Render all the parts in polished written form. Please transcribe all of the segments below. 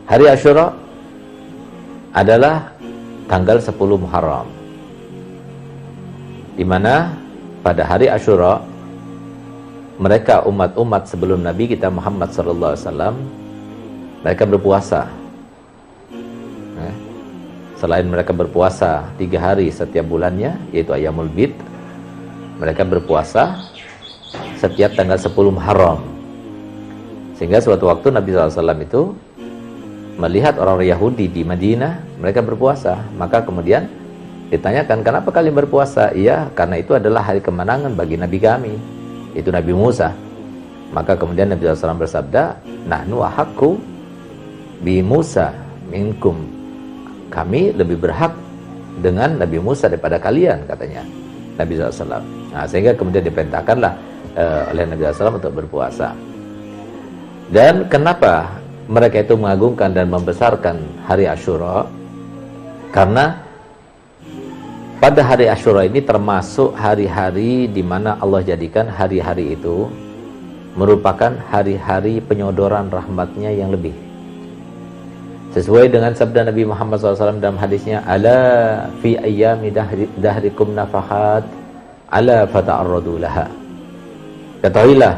Hari Asyura adalah tanggal 10 Muharram, di mana pada hari Asyura mereka umat-umat sebelum Nabi kita Muhammad SAW mereka berpuasa. Selain mereka berpuasa 3 hari setiap bulannya, yaitu Ayyamul Bid, mereka berpuasa setiap tanggal 10 Muharram. Sehingga suatu waktu Nabi SAW itu melihat orang Yahudi di Madinah, mereka berpuasa. Maka kemudian ditanyakan, kenapa kalian berpuasa? Iya, karena itu adalah hari kemenangan bagi Nabi kami, itu Nabi Musa. Maka kemudian Nabi SAW bersabda, nahnu ahaqqu bi Musa minkum, kami lebih berhak dengan Nabi Musa daripada kalian, katanya Nabi SAW. Nah, sehingga kemudian diperintahkanlah oleh Nabi SAW untuk berpuasa. Dan kenapa mereka itu mengagungkan dan membesarkan hari Asyura? Karena pada hari Asyura ini termasuk hari-hari di mana Allah jadikan hari-hari itu merupakan hari-hari penyodoran rahmatnya yang lebih. Sesuai dengan sabda Nabi Muhammad SAW dalam hadisnya, ala fi ayyami dahrikum nafahat ala fata'arradu laha. Ketahuilah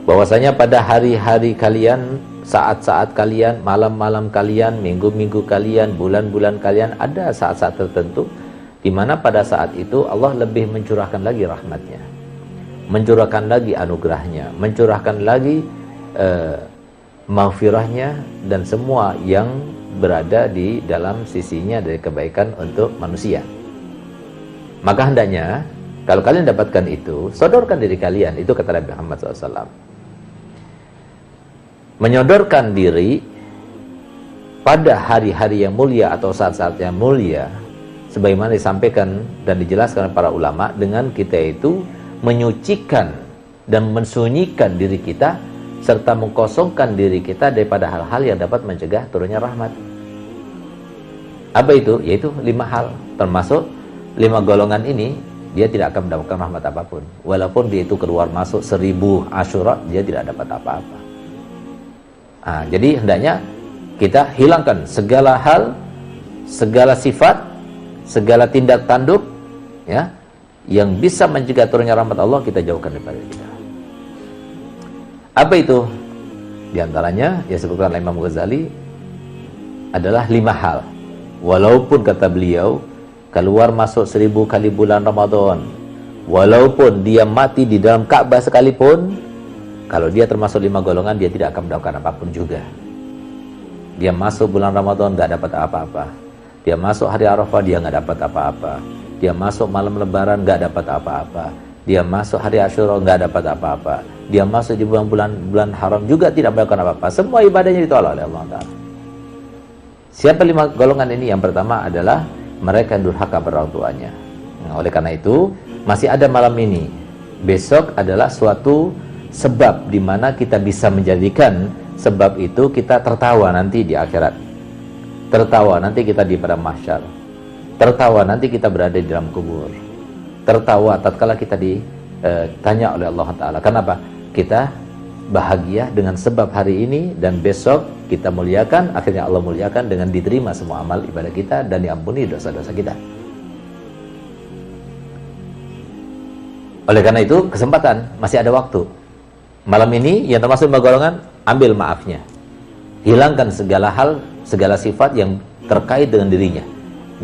bahwasanya pada hari-hari kalian, saat-saat kalian, malam-malam kalian, minggu-minggu kalian, bulan-bulan kalian, ada saat-saat tertentu di mana pada saat itu Allah lebih mencurahkan lagi rahmatnya, mencurahkan lagi anugerahnya, mencurahkan lagi maghfirahnya dan semua yang berada di dalam sisinya dari kebaikan untuk manusia. Maka hendaknya kalau kalian dapatkan itu, sodorkan diri kalian. Itu kata Nabi Muhammad SAW. Menyodorkan diri pada hari-hari yang mulia atau saat-saat yang mulia, sebagaimana disampaikan dan dijelaskan para ulama, dengan kita itu menyucikan dan mensunyikan diri kita serta mengkosongkan diri kita daripada hal-hal yang dapat mencegah turunnya rahmat. Apa itu? Yaitu 5 hal. Termasuk 5 golongan ini, dia tidak akan mendapatkan rahmat apapun. Walaupun dia itu keluar masuk 1000 Asyura, dia tidak dapat apa-apa. Nah, jadi hendaknya kita hilangkan segala hal, segala sifat, segala tindak tanduk ya, yang bisa mencegah turunnya rahmat Allah, kita jauhkan daripada kita. Apa itu? Di antaranya, ya sebutkan Imam Ghazali, adalah 5 hal. Walaupun kata beliau, keluar masuk 1000 kali bulan Ramadan, walaupun dia mati di dalam Ka'bah sekalipun, kalau dia termasuk 5 golongan, dia tidak akan mendapatkan apapun juga. Dia masuk bulan Ramadan, nggak dapat apa-apa. Dia masuk hari Arafah, dia nggak dapat apa-apa. Dia masuk malam Lebaran, nggak dapat apa-apa. Dia masuk hari Asyura, nggak dapat apa-apa. Dia masuk di bulan haram juga tidak melakukan apa-apa. Semua ibadahnya ditolak oleh Allah Ta'ala. Siapa 5 golongan ini? Yang pertama adalah mereka yang durhaka pada orang tuanya. Nah, oleh karena itu, masih ada malam ini. Besok adalah suatu sebab di mana kita bisa menjadikan sebab itu kita tertawa nanti di akhirat. Tertawa nanti kita di padang mahsyar. Tertawa nanti kita berada di dalam kubur. Tertawa tatkala kita ditanya oleh Allah Ta'ala. Kenapa? Kita bahagia dengan sebab hari ini, dan besok kita muliakan, akhirnya Allah muliakan dengan diterima semua amal ibadah kita dan diampuni dosa-dosa kita. Oleh karena itu, kesempatan, masih ada waktu. Malam ini yang termasuk 5 golongan, ambil maafnya. Hilangkan segala hal, segala sifat yang terkait dengan dirinya.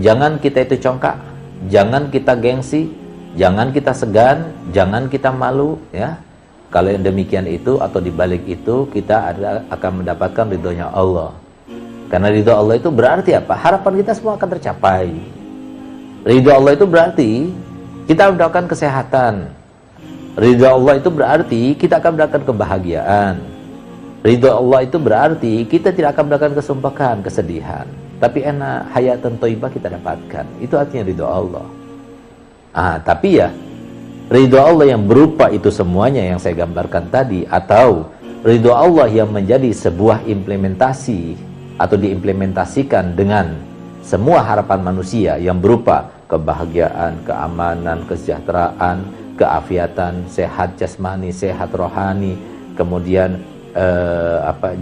Jangan kita itu congkak, jangan kita gengsi, jangan kita segan, jangan kita malu, ya. Kalau yang demikian itu atau dibalik itu, kita akan mendapatkan ridhonya Allah. Karena ridho Allah itu berarti apa? Harapan kita semua akan tercapai. Ridho Allah itu berarti kita mendapatkan kesehatan. Ridho Allah itu berarti kita akan mendapatkan kebahagiaan. Ridho Allah itu berarti kita tidak akan mendapatkan kesumpahan, kesedihan. Tapi enak, hayatan thayyibah kita dapatkan. Itu artinya ridho Allah. Tapi ya, ridho Allah yang berupa itu semuanya yang saya gambarkan tadi, atau ridho Allah yang menjadi sebuah implementasi atau diimplementasikan dengan semua harapan manusia yang berupa kebahagiaan, keamanan, kesejahteraan, keafiatan, sehat jasmani, sehat rohani, kemudian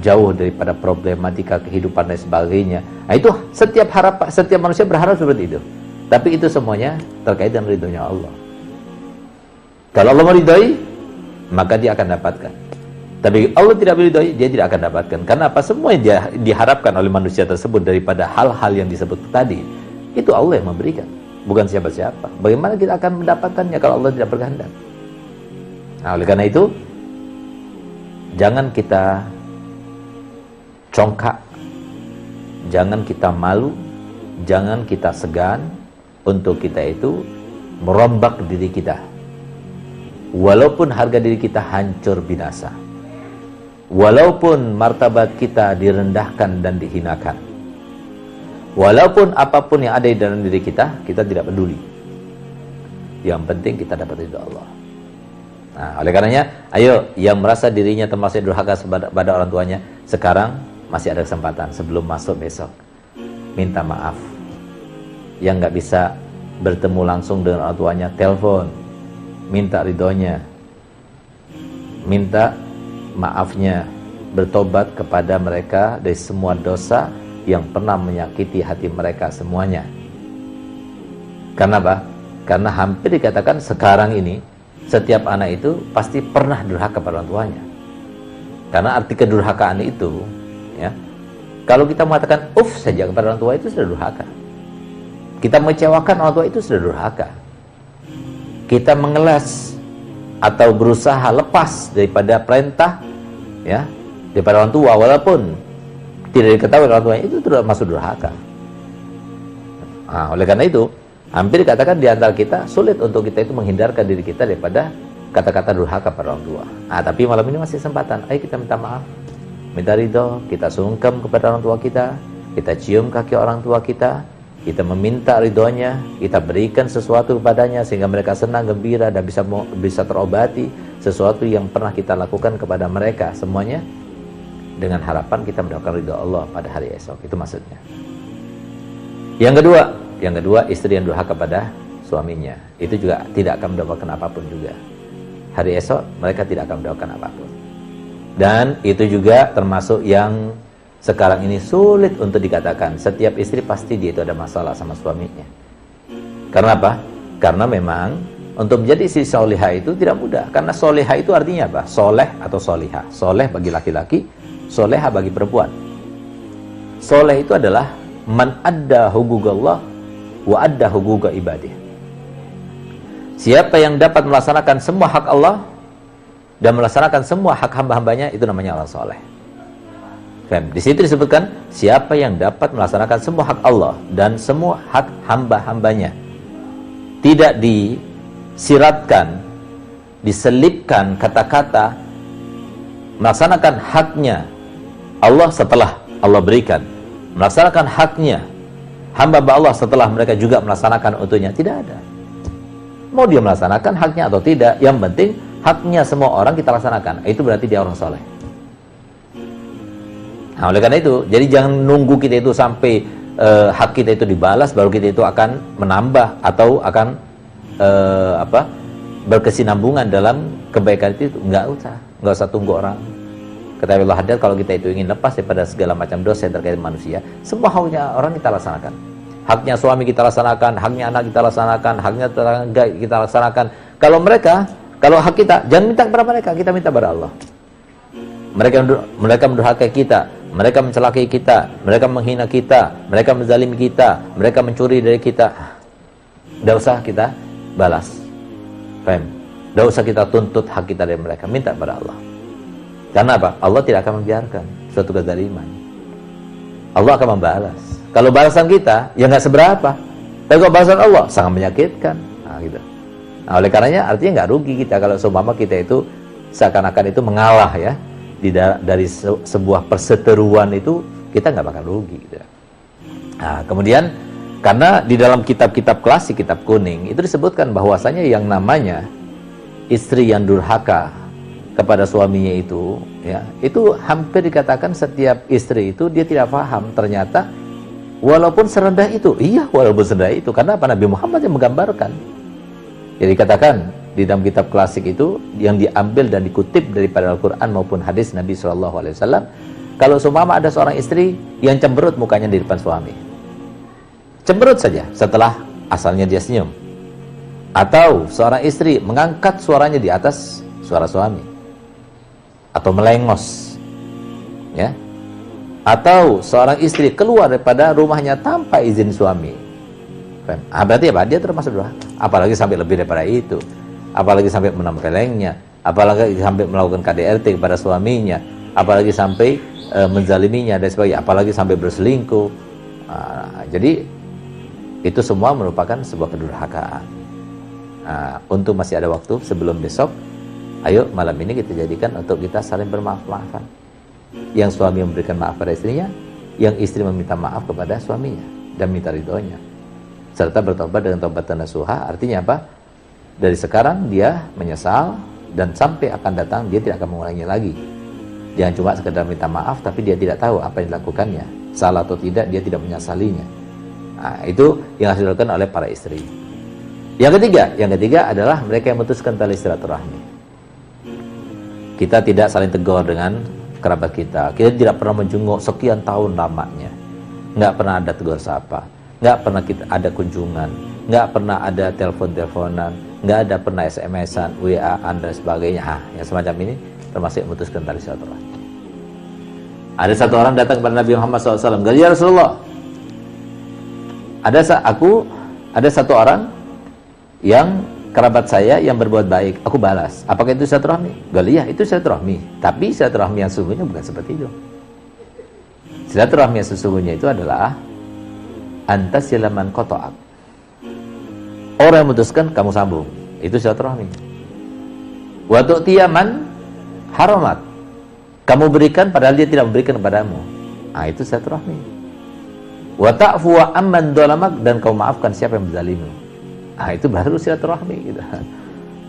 jauh daripada problematika kehidupan dan sebagainya. Nah, itu setiap manusia berharap seperti itu. Tapi itu semuanya terkait dengan ridhonya Allah. Kalau Allah meridhai, maka dia akan dapatkan. Tapi Allah tidak meridhai, dia tidak akan dapatkan. Karena apa? Semua yang diharapkan oleh manusia tersebut daripada hal-hal yang disebut tadi, itu Allah yang memberikan, bukan siapa-siapa. Bagaimana kita akan mendapatkannya kalau Allah tidak berkehendak? Nah, oleh karena itu, jangan kita congkak, jangan kita malu, jangan kita segan untuk kita itu merombak diri kita. Walaupun harga diri kita hancur binasa, walaupun martabat kita direndahkan dan dihinakan, walaupun apapun yang ada di dalam diri kita, kita tidak peduli. Yang penting kita dapat ridho Allah. Nah, oleh karenanya, ayo yang merasa dirinya termasuk durhaka pada orang tuanya, sekarang masih ada kesempatan sebelum masuk besok. Minta maaf. Yang nggak bisa bertemu langsung dengan orang tuanya, telepon. Minta ridhonya, minta maafnya, bertobat kepada mereka dari semua dosa yang pernah menyakiti hati mereka semuanya. Karena apa? Karena hampir dikatakan sekarang ini setiap anak itu pasti pernah durhaka pada orang tuanya. Karena arti kedurhakaan itu, ya, kalau kita mengatakan saja kepada orang tua itu sudah durhaka. Kita mengecewakan orang tua itu sudah durhaka. Kita mengelas atau berusaha lepas daripada perintah, ya, daripada orang tua walaupun tidak diketahui orang tuanya, itu sudah masuk durhaka. Nah, oleh karena itu hampir dikatakan di antara kita sulit untuk kita itu menghindarkan diri kita daripada kata-kata durhaka pada orang tua. Nah, tapi malam ini masih kesempatan. Ayo kita minta maaf, minta ridho, kita sungkem kepada orang tua kita cium kaki orang tua kita meminta ridhonya, kita berikan sesuatu kepadanya sehingga mereka senang, gembira, dan bisa terobati sesuatu yang pernah kita lakukan kepada mereka, semuanya dengan harapan kita mendapatkan ridho Allah pada hari esok. Itu maksudnya. Yang kedua, istri yang durhaka kepada suaminya, itu juga tidak akan mendapatkan apapun juga. Hari esok mereka tidak akan mendapatkan apapun. Dan itu juga termasuk yang sekarang ini sulit untuk dikatakan. Setiap istri pasti dia itu ada masalah sama suaminya. Karena apa? Karena memang untuk menjadi istri solihah itu tidak mudah. Karena solihah itu artinya apa? Soleh atau solihah. Soleh bagi laki-laki, solehah bagi perempuan. Soleh itu adalah man adda hugugullah wa adda huguga ibadih. Siapa yang dapat melaksanakan semua hak Allah dan melaksanakan semua hak hamba-hambanya, itu namanya orang soleh. Di situ disebutkan siapa yang dapat melaksanakan semua hak Allah dan semua hak hamba-hambanya, tidak disiratkan, diselipkan kata-kata melaksanakan haknya Allah setelah Allah berikan, melaksanakan haknya hamba Allah setelah mereka juga melaksanakan untuknya. Tidak ada. Mau dia melaksanakan haknya atau tidak, yang penting haknya semua orang kita laksanakan. Itu berarti dia orang soleh. Nah, oleh karena itu, jadi jangan nunggu kita itu sampai hak kita itu dibalas baru kita itu akan menambah atau akan berkesinambungan dalam kebaikan itu. Nggak usah tunggu orang. Kata Allah Haddad, kalau kita itu ingin lepas daripada segala macam dosa yang terkait manusia, semua haknya orang kita laksanakan. Haknya suami kita laksanakan, haknya anak kita laksanakan, haknya tetangga kita laksanakan. Kalau hak kita, jangan minta kepada mereka, kita minta kepada Allah. Mereka mendurhakai kita, mereka mencelakai kita, mereka menghina kita, mereka menzalimi kita, mereka mencuri dari kita. Tidak usah kita balas. Paham? Tidak usah kita tuntut hak kita dari mereka, minta kepada Allah. Karena apa? Allah tidak akan membiarkan suatu kezaliman. Allah akan membalas. Kalau balasan kita, ya nggak seberapa. Tapi kalau balasan Allah, sangat menyakitkan. Nah, gitu. Nah, oleh karenanya artinya nggak rugi kita kalau seumpama kita itu seakan-akan itu mengalah, ya. Dari sebuah perseteruan itu kita nggak bakal rugi gitu. Nah, kemudian karena di dalam kitab-kitab klasik, kitab kuning itu disebutkan bahwasanya yang namanya istri yang durhaka kepada suaminya itu, ya, itu hampir dikatakan setiap istri itu dia tidak paham ternyata walaupun serendah itu, walaupun serendah itu, karena apa? Nabi Muhammad yang menggambarkan. Jadi katakan di dalam kitab klasik itu yang diambil dan dikutip daripada Al-Quran maupun hadis Nabi SAW. Kalau seumpama ada seorang istri yang cemberut mukanya di depan suami, cemberut saja setelah asalnya dia senyum, atau seorang istri mengangkat suaranya di atas suara suami, atau melengos, ya, atau seorang istri keluar daripada rumahnya tanpa izin suami, berarti apa? Dia termasuk durhaka. Apalagi sampai lebih daripada itu, apalagi sampai menempelengnya, apalagi sampai melakukan KDRT kepada suaminya, apalagi sampai menzaliminya dan sebagainya, apalagi sampai berselingkuh. Jadi itu semua merupakan sebuah kedurhakaan. Untuk masih ada waktu sebelum besok, ayo malam ini kita jadikan untuk kita saling bermaaf-maafan. Yang suami memberikan maaf pada istrinya, yang istri meminta maaf kepada suaminya dan minta ridhonya, serta bertobat dengan taubat nasuha. Artinya apa? Dari sekarang dia menyesal, dan sampai akan datang dia tidak akan mengulanginya lagi. Jangan cuma sekedar minta maaf tapi dia tidak tahu apa yang dilakukannya, salah atau tidak, dia tidak menyesalinya. Itu yang harus dilakukan oleh para istri. Yang ketiga adalah mereka yang memutuskan tali silaturahmi. Kita tidak saling tegur dengan kerabat kita. Kita tidak pernah menjenguk sekian tahun lamanya. Nggak pernah ada tegur sapa, nggak pernah kita ada kunjungan, nggak pernah ada telepon-teleponan, nggak ada pernah SMS-an, WA-an dan sebagainya. Yang semacam ini termasuk memutuskan tali silaturahmi. Ada satu orang datang kepada Nabi Muhammad SAW, "Ya Rasulullah, ada satu orang yang kerabat saya yang berbuat baik, aku balas. Apakah itu silaturahmi?" Iya, itu silaturahmi. Tapi silaturahmi yang sesungguhnya bukan seperti itu. Silaturahmi yang sesungguhnya itu adalah antasila man qata'ak. Orang yang memutuskan kamu sambung, itu silaturahmi. Wa tu'tiya man haramat, kamu berikan padahal dia tidak memberikan kepadamu, itu silaturahmi. Wa ta'fu amman dzalamak, dan kamu maafkan siapa yang menzalimi, itu baru silaturahmi gitu.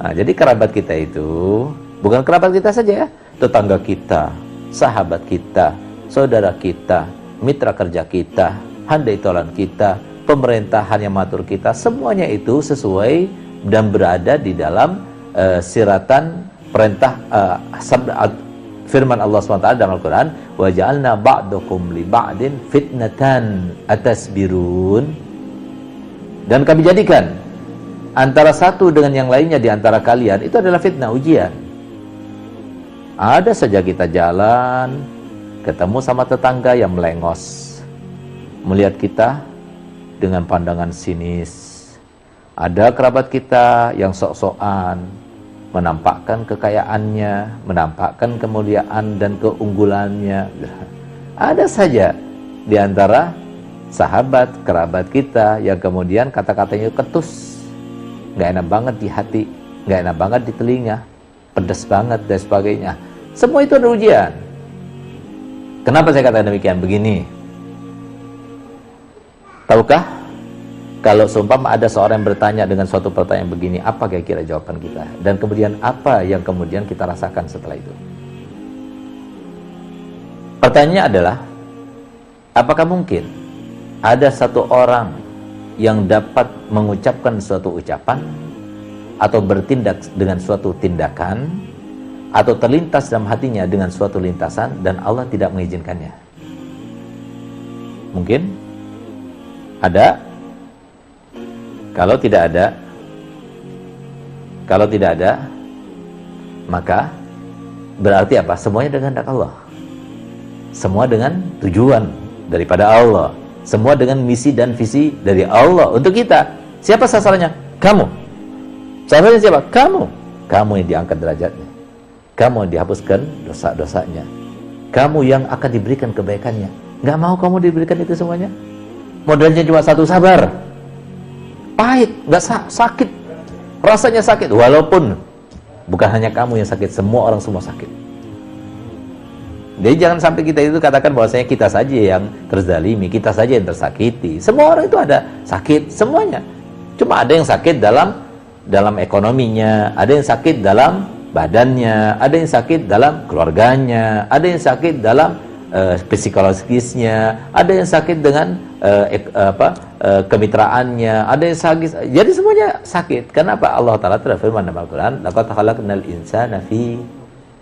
Jadi kerabat kita itu bukan kerabat kita saja ya, tetangga kita, sahabat kita, saudara kita, mitra kerja kita, handai tolan kita, pemerintahan yang mengatur kita, semuanya itu sesuai dan berada di dalam siratan perintah firman Allah SWT dalam Al-Quran, wa ja'alna ba'dakum li ba'din fitnatan atasbirun, dan kami jadikan antara satu dengan yang lainnya di antara kalian itu adalah fitnah, ujian. Ada saja kita jalan ketemu sama tetangga yang melengos, melihat kita dengan pandangan sinis. Ada kerabat kita yang sok-sokan menampakkan kekayaannya, menampakkan kemuliaan dan keunggulannya. Ada saja di antara sahabat, kerabat kita yang kemudian kata-katanya ketus, nggak enak banget di hati, nggak enak banget di telinga, pedas banget dan sebagainya. Semua itu ada ujian. Kenapa saya katakan demikian? Begini, tahukah, kalau seumpama ada seorang yang bertanya dengan suatu pertanyaan begini, apa kira-kira jawaban kita? Dan kemudian apa yang kemudian kita rasakan setelah itu? Pertanyaannya adalah, apakah mungkin ada satu orang yang dapat mengucapkan suatu ucapan atau bertindak dengan suatu tindakan atau terlintas dalam hatinya dengan suatu lintasan dan Allah tidak mengizinkannya? Mungkin? Ada? Kalau tidak ada, maka berarti apa? Semuanya dengan kehendak Allah. Semua dengan tujuan daripada Allah. Semua dengan misi dan visi dari Allah untuk kita. Siapa sasarannya? Kamu. Sasarannya siapa? Kamu. Kamu yang diangkat derajatnya. Kamu yang dihapuskan dosa-dosanya. Kamu yang akan diberikan kebaikannya. Nggak mau kamu diberikan itu semuanya? Modalnya cuma satu, sabar. Pahit, nggak sakit, rasanya sakit, walaupun bukan hanya kamu yang sakit, semua orang semua sakit. Jadi jangan sampai kita itu katakan bahwasanya kita saja yang terzalimi, kita saja yang tersakiti. Semua orang itu ada sakit, semuanya. Cuma ada yang sakit dalam ekonominya, ada yang sakit dalam badannya, ada yang sakit dalam keluarganya, ada yang sakit dalam psikologisnya, ada yang sakit dengan kemitraannya, ada yang sakit. Jadi semuanya sakit. Kenapa? Allah Ta'ala telah firman dalam Al-Quran, laqad khalaqnal insana fi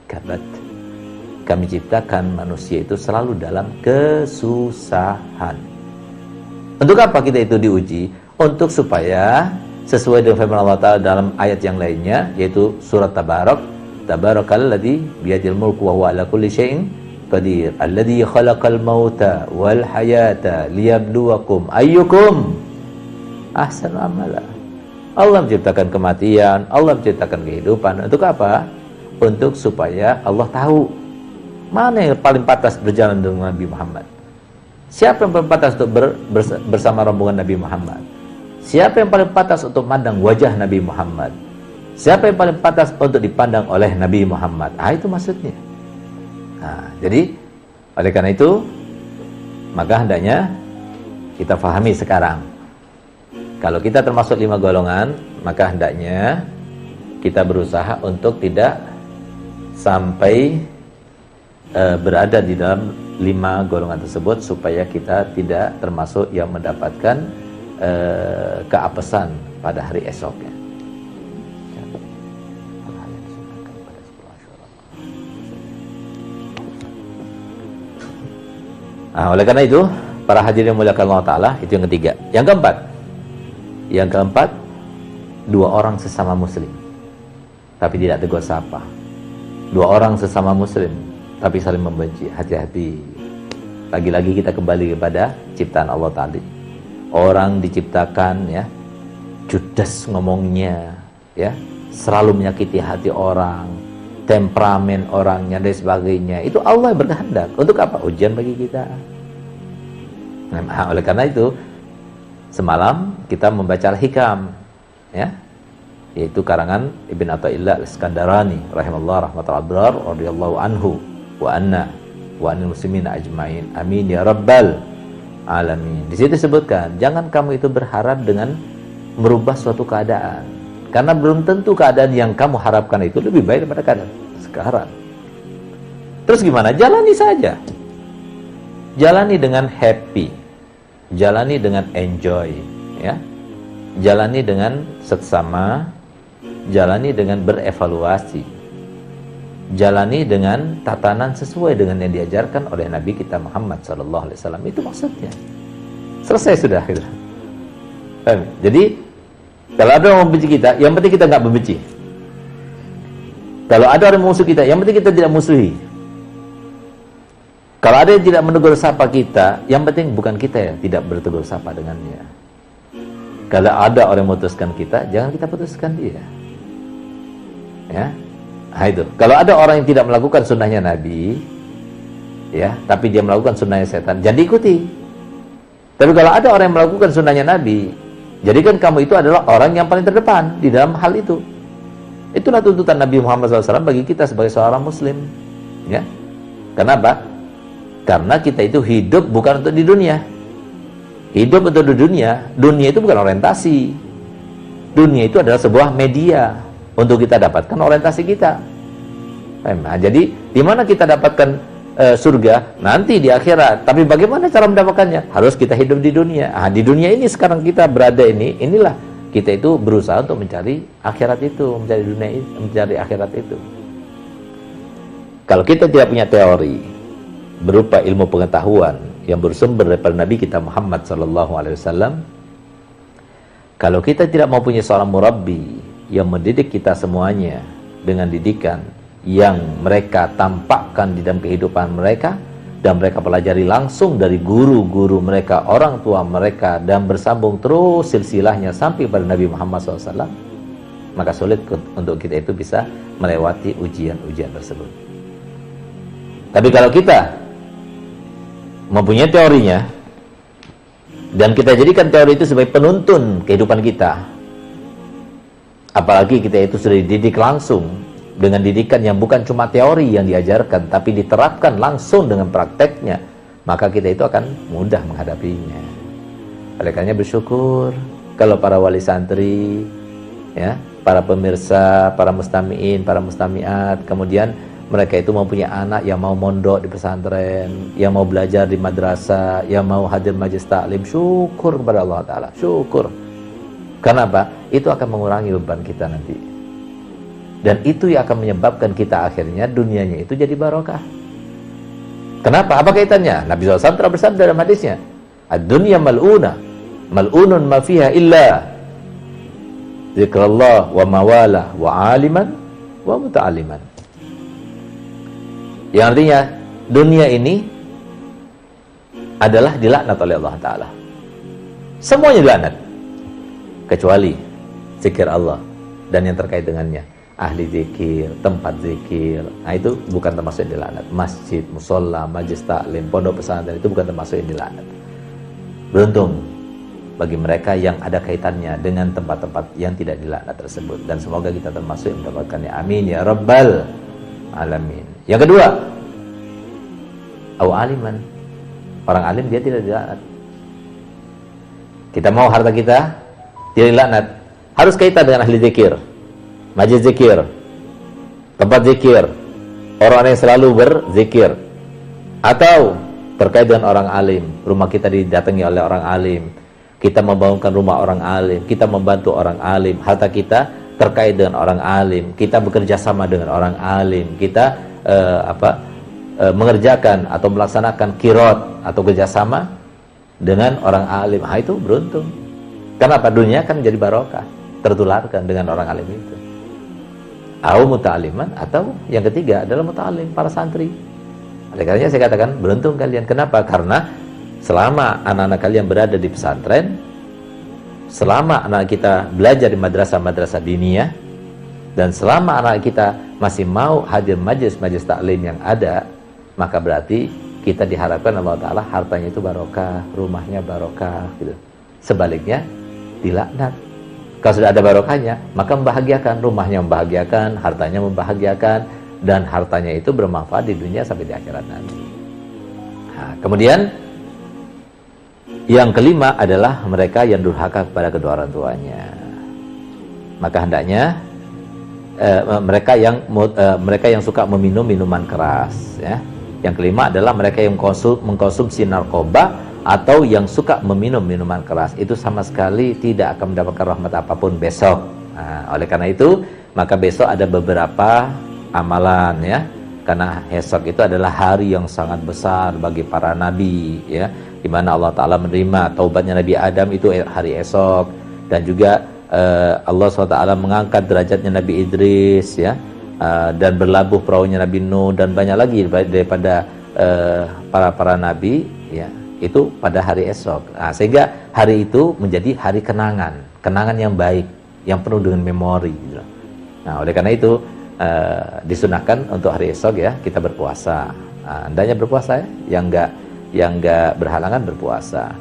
kabad. Kami ciptakan manusia itu selalu dalam kesusahan. Untuk apa kita itu diuji? Untuk supaya sesuai dengan firman Allah Ta'ala dalam ayat yang lainnya, yaitu surat Tabarak, Tabarakalladzi biyadil mulku wa huwa ala kulli syai'in qadir, alladzi khalaqal mauta wal hayata liyabluwakum ayyukum ahsanu amala. Allah menciptakan kematian, Allah menciptakan kehidupan. Untuk apa? Untuk supaya Allah tahu mana yang paling pantas berjalan dengan Nabi Muhammad. Siapa yang paling pantas untuk bersama rombongan Nabi Muhammad? Siapa yang paling pantas untuk memandang wajah Nabi Muhammad? Siapa yang paling pantas untuk dipandang oleh Nabi Muhammad? Itu maksudnya. Jadi oleh karena itu, maka hendaknya kita fahami sekarang. Kalau kita termasuk 5 golongan, maka hendaknya kita berusaha untuk tidak sampai berada di dalam 5 golongan tersebut, supaya kita tidak termasuk yang mendapatkan keapesan pada hari esoknya. Oleh karena itu, para hadirin yang muliakan Allah Ta'ala, itu yang ketiga. Yang keempat, 2 orang sesama muslim tapi tidak tegur sapa. 2 orang sesama muslim tapi saling membenci. Hati-hati. Lagi-lagi kita kembali kepada ciptaan Allah tadi. Orang diciptakan ya judes ngomongnya, ya selalu menyakiti hati orang, temperamen orangnya dan sebagainya. Itu Allah berkehendak. Untuk apa? Ujian bagi kita. Oleh karena itu, semalam kita membaca Al-Hikam, ya, yaitu karangan Ibn Athaillah Al-Iskandarani rahimahullah rahmatul abrar radhiyallahu anhu wa anna wa anil muslimin ajmain amin ya rabbal alamin. Di situ disebutkan, jangan kamu itu berharap dengan merubah suatu keadaan, karena belum tentu keadaan yang kamu harapkan itu lebih baik daripada keadaan sekarang. Terus gimana? Jalani saja. Jalani dengan happy, jalani dengan enjoy, ya. Jalani dengan seksama, jalani dengan berevaluasi, jalani dengan tatanan sesuai dengan yang diajarkan oleh Nabi kita Muhammad SAW. Itu maksudnya. Selesai sudah. Gitu. Jadi kalau ada orang membenci kita, yang penting kita nggak membenci. Kalau ada orang musuh kita, yang penting kita tidak musuhi. Kalau ada yang tidak menegur sapa kita, yang penting bukan kita yang tidak bertegur sapa dengannya. Kalau ada orang memutuskan kita, jangan kita putuskan dia. Ya, itu. Kalau ada orang yang tidak melakukan sunnahnya Nabi, ya, tapi dia melakukan sunnahnya setan, jangan diikuti. Tapi kalau ada orang yang melakukan sunnahnya Nabi, jadikan kamu itu adalah orang yang paling terdepan di dalam hal itu. Itulah tuntutan Nabi Muhammad SAW bagi kita sebagai seorang Muslim. Ya, kenapa? Karena kita itu hidup bukan untuk di dunia. Hidup untuk di dunia. Dunia itu bukan orientasi. Dunia itu adalah sebuah media untuk kita dapatkan orientasi kita. Nah, jadi di mana kita dapatkan surga? Nanti di akhirat. Tapi bagaimana cara mendapatkannya? Harus kita hidup di dunia. Di dunia ini sekarang kita berada ini, inilah kita itu berusaha untuk mencari akhirat itu, mencari dunia itu, mencari akhirat itu. Kalau kita tidak punya teori berupa ilmu pengetahuan yang bersumber daripada Nabi kita Muhammad SAW, kalau kita tidak mau punya seorang murabbi yang mendidik kita semuanya dengan didikan yang mereka tampakkan di dalam kehidupan mereka, dan mereka pelajari langsung dari guru-guru mereka, orang tua mereka, dan bersambung terus silsilahnya sampai pada Nabi Muhammad SAW, maka sulit untuk kita itu bisa melewati ujian-ujian tersebut. Tapi kalau kita mempunyai teorinya, dan kita jadikan teori itu sebagai penuntun kehidupan kita, apalagi kita itu sudah dididik langsung dengan didikan yang bukan cuma teori yang diajarkan, tapi diterapkan langsung dengan prakteknya, maka kita itu akan mudah menghadapinya. Oleh karena bersyukur kalau para wali santri, ya, para pemirsa, para mustami'in, para mustami'at, kemudian mereka itu mempunyai anak yang mau mondok di pesantren, yang mau belajar di madrasah, yang mau hadir majelis taklim, syukur kepada Allah Ta'ala, syukur. Karena apa? Itu akan mengurangi beban kita nanti. Dan itu yang akan menyebabkan kita akhirnya dunianya itu jadi barokah. Kenapa? Apa kaitannya? Nabi SAW telah bersabda dalam hadisnya, ad-dunya mal'una, mal'unun ma fiha illa zikrullah wa mawalah wa aliman wa muta'aliman. Yang artinya dunia ini adalah dilaknat oleh Allah Ta'ala. Semuanya dilaknat kecuali zikir Allah dan yang terkait dengannya, ahli zikir, tempat zikir. Nah itu bukan termasuk yang dilaknat. Masjid, musola, majelis taklim, pondok pesantren itu bukan termasuk yang dilaknat. Beruntung bagi mereka yang ada kaitannya dengan tempat-tempat yang tidak dilaknat tersebut, dan semoga kita termasuk yang mendapatkannya. Amin ya rabbal alamin. Yang kedua, aliman, orang alim dia tidak dilaknat. Kita mau harta kita tidak dilaknat, harus kaitan dengan ahli zikir, majelis zikir, tempat zikir, orang yang selalu berzikir, atau terkait dengan orang alim, rumah kita didatangi oleh orang alim, kita membangunkan rumah orang alim, kita membantu orang alim, harta kita terkait dengan orang alim, kita bekerja sama dengan orang alim, kita mengerjakan atau melaksanakan kirot atau kerjasama dengan orang alim. Itu beruntung. Kenapa? Dunia kan jadi barokah, tertularkan dengan orang alim itu. Muta'aliman, atau yang ketiga adalah muta'alim, para santri. Oleh karenanya saya katakan beruntung kalian. Kenapa? Karena selama anak-anak kalian berada di pesantren, selama anak kita belajar di madrasah-madrasah diniyah, dan selama anak kita masih mau hadir majelis-majelis taklim yang ada, maka berarti kita diharapkan Allah Ta'ala hartanya itu barokah, rumahnya barokah gitu. Sebaliknya dilaknat. Kalau sudah ada barokahnya, maka membahagiakan, rumahnya membahagiakan, hartanya membahagiakan, dan hartanya itu bermanfaat di dunia sampai di akhirat nanti. Nah, kemudian yang kelima adalah mereka yang durhaka kepada kedua orang tuanya. Maka hendaknya mereka yang suka meminum minuman keras, ya. Yang kelima adalah mereka yang mengkonsumsi narkoba atau yang suka meminum minuman keras. Itu sama sekali tidak akan mendapatkan rahmat apapun besok. Nah, oleh karena itu, maka besok ada beberapa amalan, ya. Karena esok itu adalah hari yang sangat besar bagi para nabi, ya, di mana Allah Ta'ala menerima taubatnya Nabi Adam itu hari esok. Dan juga Allah SWT mengangkat derajatnya Nabi Idris, ya, dan berlabuh perahunya Nabi Nuh, dan banyak lagi daripada para nabi, ya, itu pada hari esok. Nah, sehingga hari itu menjadi hari kenangan yang baik, yang penuh dengan memori gitu. Nah, oleh karena itu disunahkan untuk hari esok, ya, kita berpuasa. Nah, hendaknya berpuasa, ya, yang enggak berhalangan berpuasa.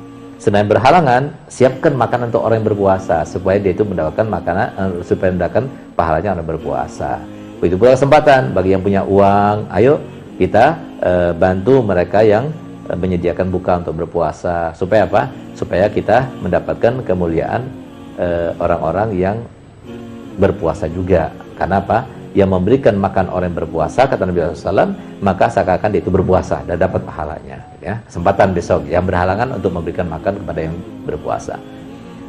Selain berhalangan, siapkan makanan untuk orang yang berpuasa supaya dia itu mendapatkan makanan, supaya mendapatkan pahalanya orang berpuasa. Begitu pula kesempatan bagi yang punya uang, ayo kita bantu mereka yang menyediakan buka untuk berpuasa. Supaya apa? Supaya kita mendapatkan kemuliaan orang-orang yang berpuasa juga. Karena apa? Yang memberikan makan orang yang berpuasa, kata Nabi SAW, maka seakan-akan dia itu berpuasa dan dapat pahalanya, ya. Kesempatan besok yang berhalangan untuk memberikan makan kepada yang berpuasa.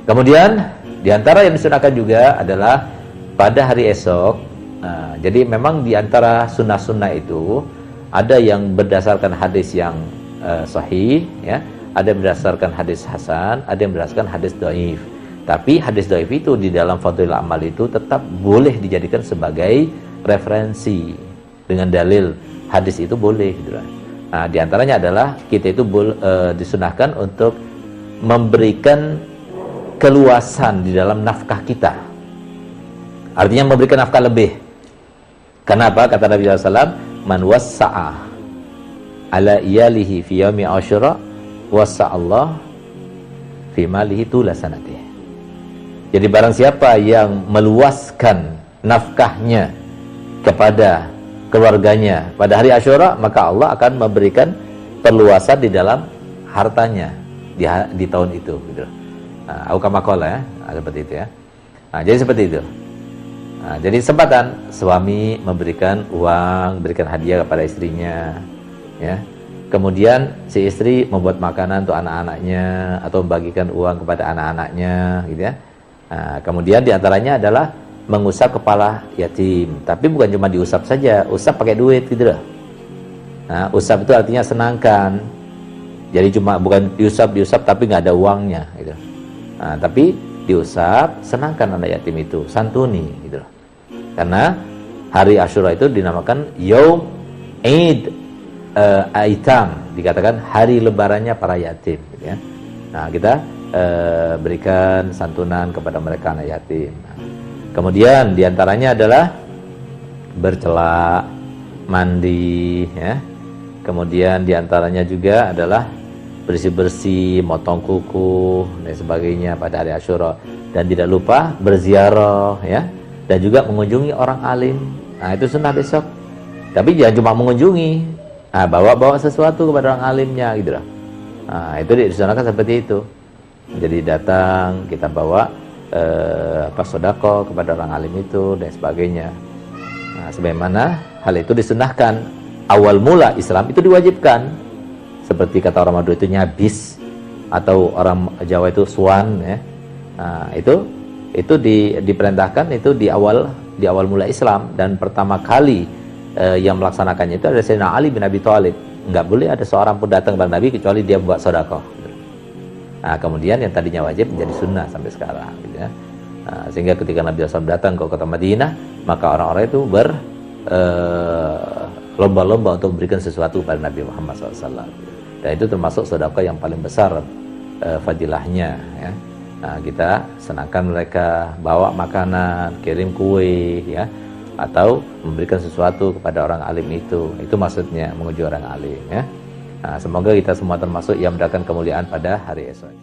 Kemudian diantara yang disunahkan juga adalah pada hari esok. Jadi memang diantara sunnah-sunnah itu ada yang berdasarkan hadis yang sahih, ya, ada yang berdasarkan hadis hasan, ada yang berdasarkan hadis dhaif. Tapi hadis dhaif itu di dalam Fadhilul Amal itu tetap boleh dijadikan sebagai referensi dengan dalil hadis itu boleh gitu. Nah, diantaranya adalah kita itu disunahkan untuk memberikan keluasan di dalam nafkah kita. Artinya memberikan nafkah lebih. Kenapa? Kata Nabi SAW, man wassa'a ala iyalihi fi yaumi asyura wassa'allah fi malihi tula sanatih. Jadi barang siapa yang meluaskan nafkahnya kepada keluarganya pada hari Asyura, maka Allah akan memberikan perluasan di dalam hartanya di tahun itu gitu. Nah, kama qala, ya, seperti itu, ya. Nah, jadi seperti itu. Nah, jadi kesempatan suami memberikan uang, berikan hadiah kepada istrinya, ya. Kemudian si istri membuat makanan untuk anak-anaknya atau membagikan uang kepada anak-anaknya, gitu ya. Nah, kemudian diantaranya adalah mengusap kepala yatim, tapi bukan cuma diusap saja, usap pakai duit, gitu loh. Nah, usap itu artinya senangkan. Jadi cuma bukan diusap tapi nggak ada uangnya, gitu. Nah, tapi diusap, senangkan anak yatim itu, santuni, gitu loh. Karena hari Asyura itu dinamakan Yaum Eid Aitam, dikatakan hari lebarannya para yatim, gitu ya. Nah, kita berikan santunan kepada mereka anak yatim. Nah, kemudian diantaranya adalah bercela, mandi, ya. Kemudian diantaranya juga adalah bersih-bersih, motong kuku dan sebagainya pada hari Asyura, dan tidak lupa berziarah, ya, dan juga mengunjungi orang alim. Nah, itu sunnah besok. Tapi jangan cuma mengunjungi, nah, bawa sesuatu kepada orang alimnya, gitu loh. Nah, itu disunahkan seperti itu. Jadi datang, kita bawa sedekah kepada orang alim itu dan sebagainya. Nah, sebagaimana hal itu disunahkan. Awal mula Islam itu diwajibkan. Seperti kata orang Madura itu nyabis, atau orang Jawa itu suan, ya. Nah, itu diperintahkan itu di awal mula Islam, dan pertama kali yang melaksanakannya itu adalah Sayyidina Ali bin Abi Thalib. Enggak boleh ada seorang pun datang kepada Nabi kecuali dia buat sedekah. Nah, kemudian yang tadinya wajib menjadi sunnah sampai sekarang, gitu ya. Nah, sehingga ketika Nabi SAW datang ke kota Madinah, maka orang-orang itu lomba-lomba untuk memberikan sesuatu kepada Nabi Muhammad SAW. Dan itu termasuk sedekah yang paling besar fadilahnya, ya. Nah, kita senangkan mereka, bawa makanan, kirim kue, ya, atau memberikan sesuatu kepada orang alim itu. Itu maksudnya menguji orang alim, ya. Nah, semoga kita semua termasuk yang mendapatkan kemuliaan pada hari esok.